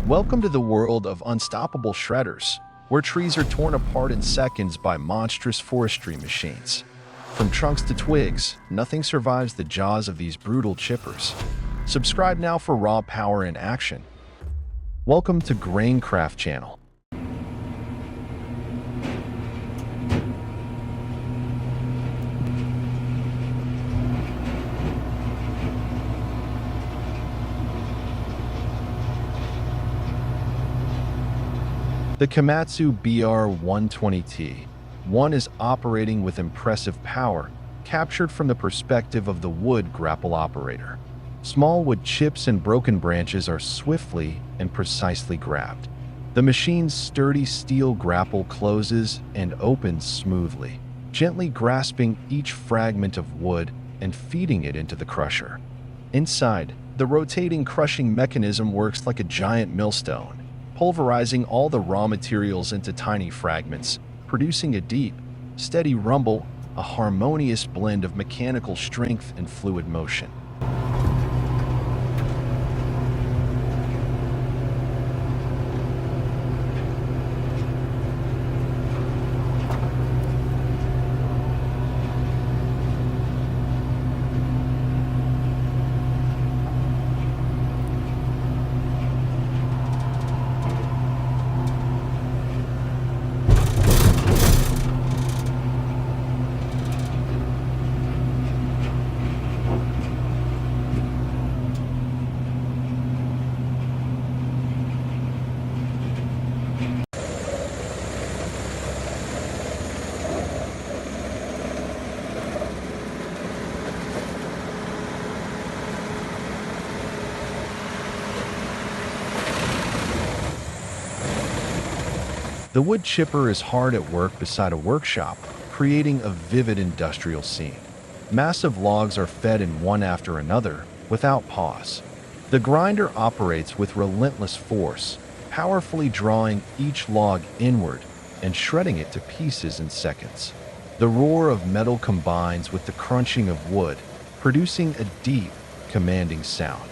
Welcome to the world of unstoppable shredders, where trees are torn apart in seconds by monstrous forestry machines. From trunks to twigs, nothing survives the jaws of these brutal chippers. Subscribe now for raw power in action. Welcome to Graincraft Channel. The Komatsu BR-120T1 is operating with impressive power, captured from the perspective of the wood grapple operator. Small wood chips and broken branches are swiftly and precisely grabbed. The machine's sturdy steel grapple closes and opens smoothly, gently grasping each fragment of wood and feeding it into the crusher. Inside, the rotating crushing mechanism works like a giant millstone, pulverizing all the raw materials into tiny fragments, producing a deep, steady rumble, a harmonious blend of mechanical strength and fluid motion. The wood chipper is hard at work beside a workshop, creating a vivid industrial scene. Massive logs are fed in one after another, without pause. The grinder operates with relentless force, powerfully drawing each log inward and shredding it to pieces in seconds. The roar of metal combines with the crunching of wood, producing a deep, commanding sound.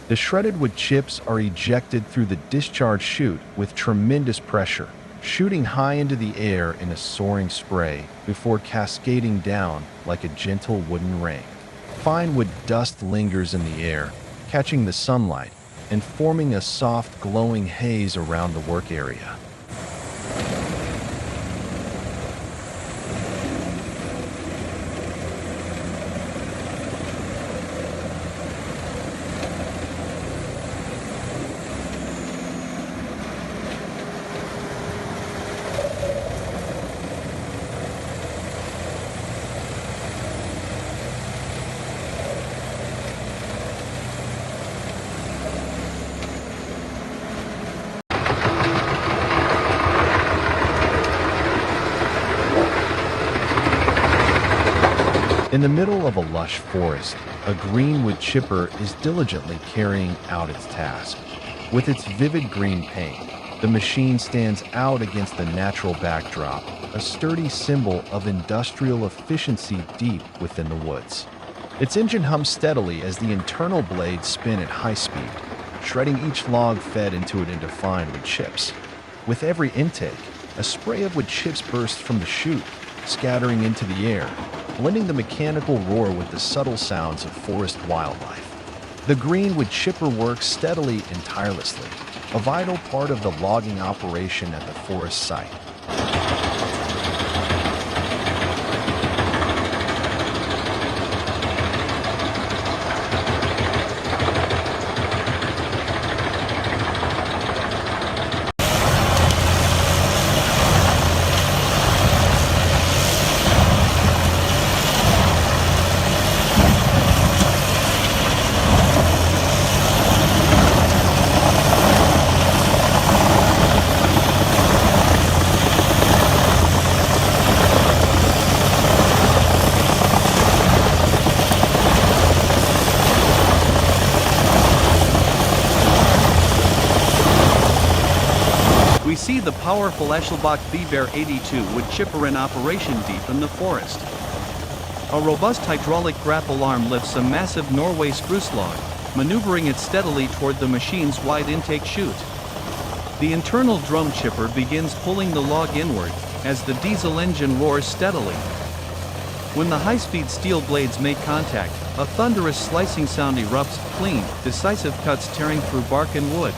The shredded wood chips are ejected through the discharge chute with tremendous pressure, shooting high into the air in a soaring spray before cascading down like a gentle wooden rain. Fine wood dust lingers in the air, catching the sunlight and forming a soft, glowing haze around the work area. In the middle of a lush forest, a green wood chipper is diligently carrying out its task. With its vivid green paint, the machine stands out against the natural backdrop, a sturdy symbol of industrial efficiency deep within the woods. Its engine hums steadily as the internal blades spin at high speed, shredding each log fed into it into fine wood chips. With every intake, a spray of wood chips bursts from the chute, scattering into the air, blending the mechanical roar with the subtle sounds of forest wildlife. The green wood chipper works steadily and tirelessly, a vital part of the logging operation at the forest site. We see the powerful Eschelbach BBR-82 wood chipper in operation deep in the forest. A robust hydraulic grapple arm lifts a massive Norway spruce log, maneuvering it steadily toward the machine's wide intake chute. The internal drum chipper begins pulling the log inward, as the diesel engine roars steadily. When the high-speed steel blades make contact, a thunderous slicing sound erupts, clean, decisive cuts tearing through bark and wood.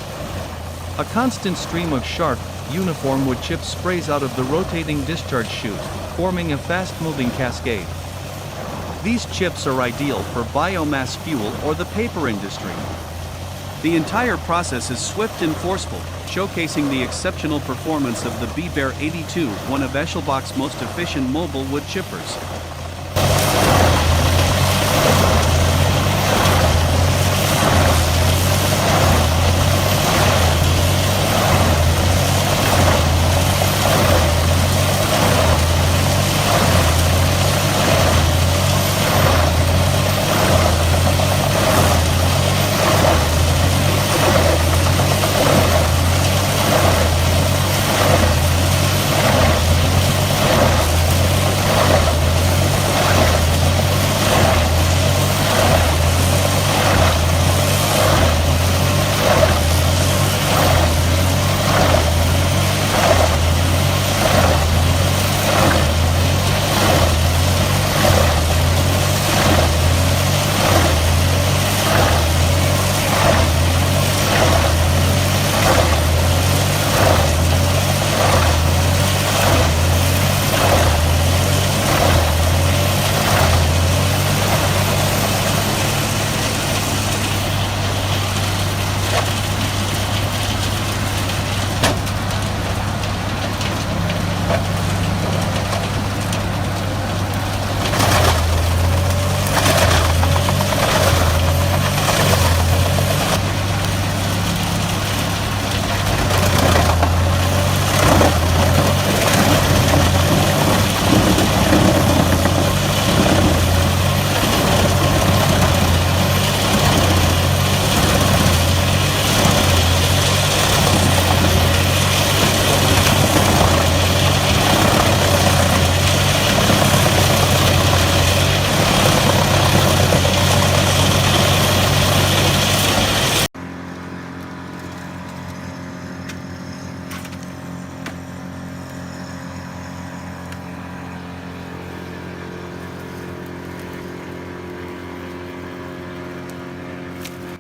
A constant stream of sharp, uniform wood chips sprays out of the rotating discharge chute, forming a fast-moving cascade. These chips are ideal for biomass fuel or the paper industry. The entire process is swift and forceful, showcasing the exceptional performance of the B-Bear 82, one of Eschelbach's most efficient mobile wood chippers.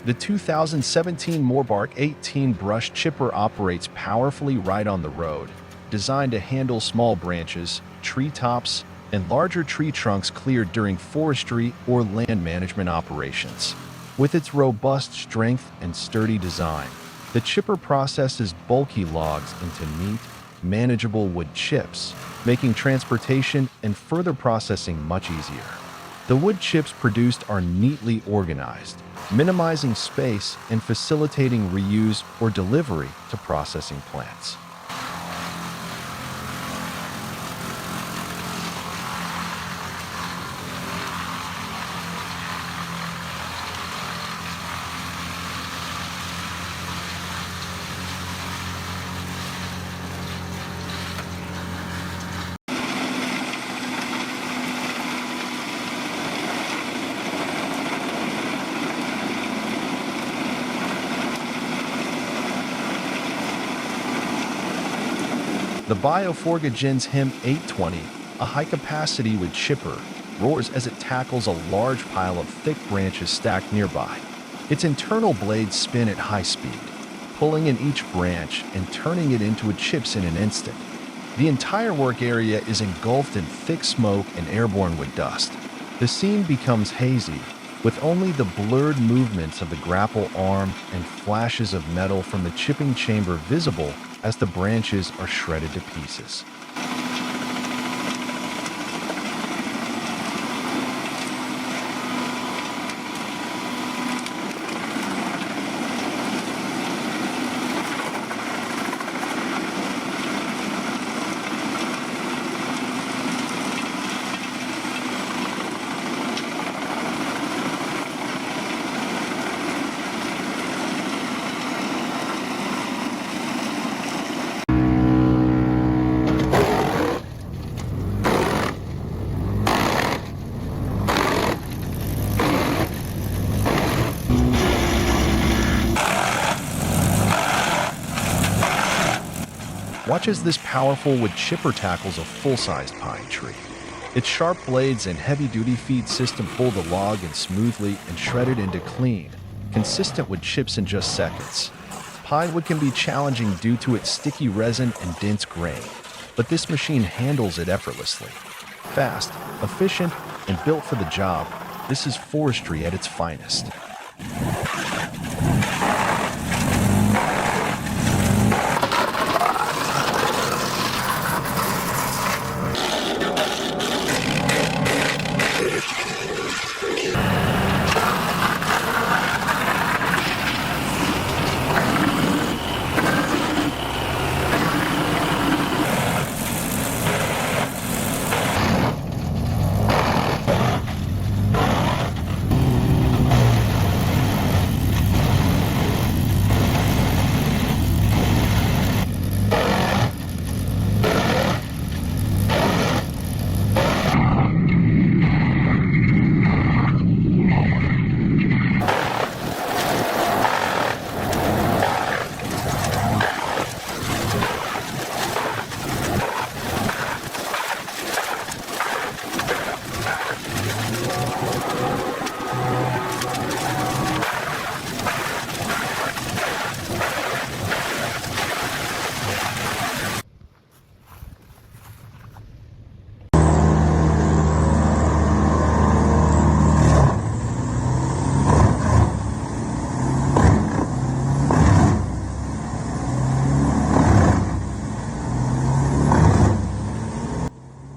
The 2017 Morbark 18 brush chipper operates powerfully right on the road, designed to handle small branches, tree tops, and larger tree trunks cleared during forestry or land management operations. With its robust strength and sturdy design, the chipper processes bulky logs into neat, manageable wood chips, making transportation and further processing much easier. The wood chips produced are neatly organized, minimizing space and facilitating reuse or delivery to processing plants. The Bioforga Gens Him 820, a high-capacity wood chipper, roars as it tackles a large pile of thick branches stacked nearby. Its internal blades spin at high speed, pulling in each branch and turning it into chips in an instant. The entire work area is engulfed in thick smoke and airborne wood dust. The scene becomes hazy, with only the blurred movements of the grapple arm and flashes of metal from the chipping chamber visible as the branches are shredded to pieces. Watch as this powerful wood chipper tackles a full-sized pine tree. Its sharp blades and heavy-duty feed system pull the log in smoothly and shred it into clean, consistent wood chips in just seconds. Pine wood can be challenging due to its sticky resin and dense grain, but this machine handles it effortlessly. Fast, efficient, and built for the job, this is forestry at its finest.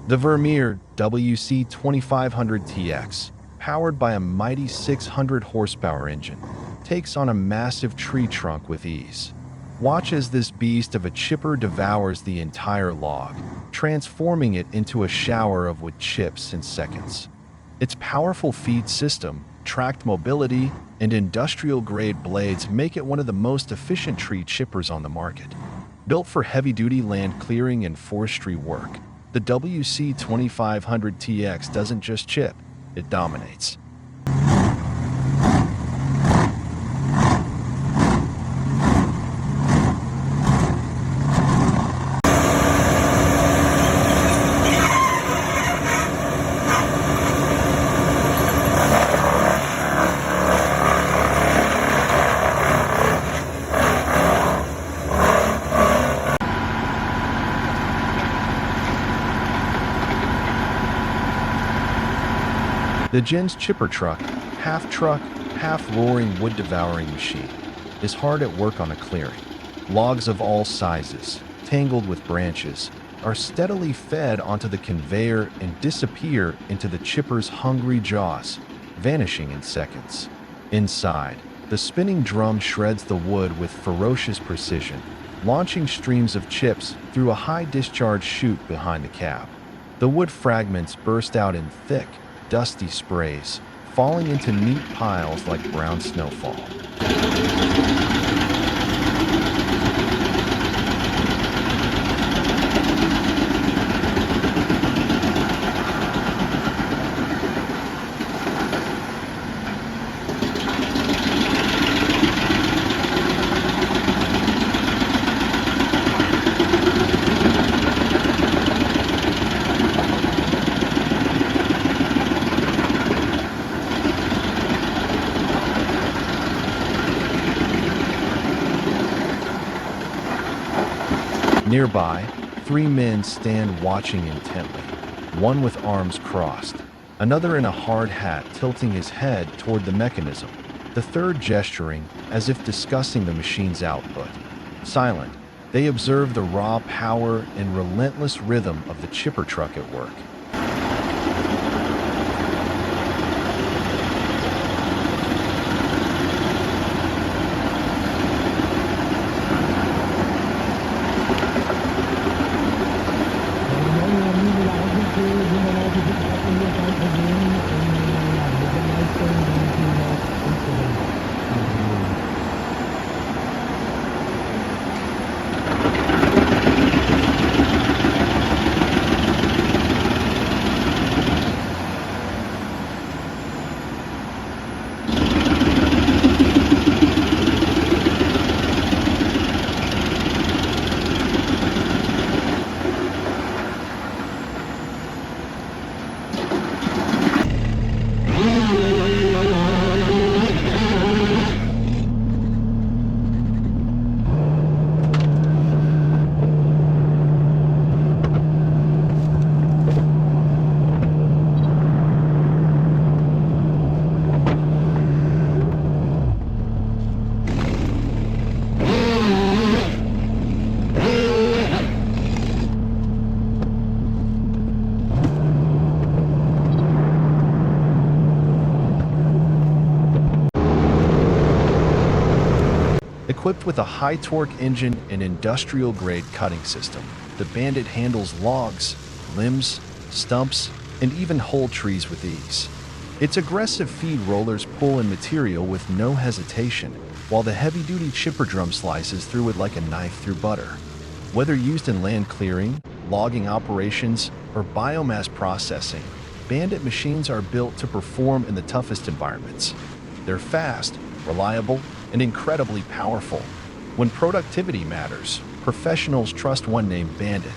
The Vermeer WC2500TX, powered by a mighty 600 horsepower engine, takes on a massive tree trunk with ease. Watch as this beast of a chipper devours the entire log, transforming it into a shower of wood chips in seconds. Its powerful feed system, tracked mobility, and industrial-grade blades make it one of the most efficient tree chippers on the market. Built for heavy-duty land clearing and forestry work, the WC2500TX doesn't just chip, it dominates. The Jens chipper truck, half roaring wood-devouring machine, is hard at work on a clearing. Logs of all sizes, tangled with branches, are steadily fed onto the conveyor and disappear into the chipper's hungry jaws, vanishing in seconds. Inside, the spinning drum shreds the wood with ferocious precision, launching streams of chips through a high-discharge chute behind the cab. The wood fragments burst out in thick, dusty sprays, falling into neat piles like brown snowfall. Nearby, 3 men stand watching intently, one with arms crossed, another in a hard hat tilting his head toward the mechanism, the third gesturing as if discussing the machine's output. Silent, they observe the raw power and relentless rhythm of the chipper truck at work. Equipped with a high-torque engine and industrial-grade cutting system, the Bandit handles logs, limbs, stumps, and even whole trees with ease. Its aggressive feed rollers pull in material with no hesitation, while the heavy-duty chipper drum slices through it like a knife through butter. Whether used in land clearing, logging operations, or biomass processing, Bandit machines are built to perform in the toughest environments. They're fast, reliable, and incredibly powerful. When productivity matters, professionals trust one named Bandit.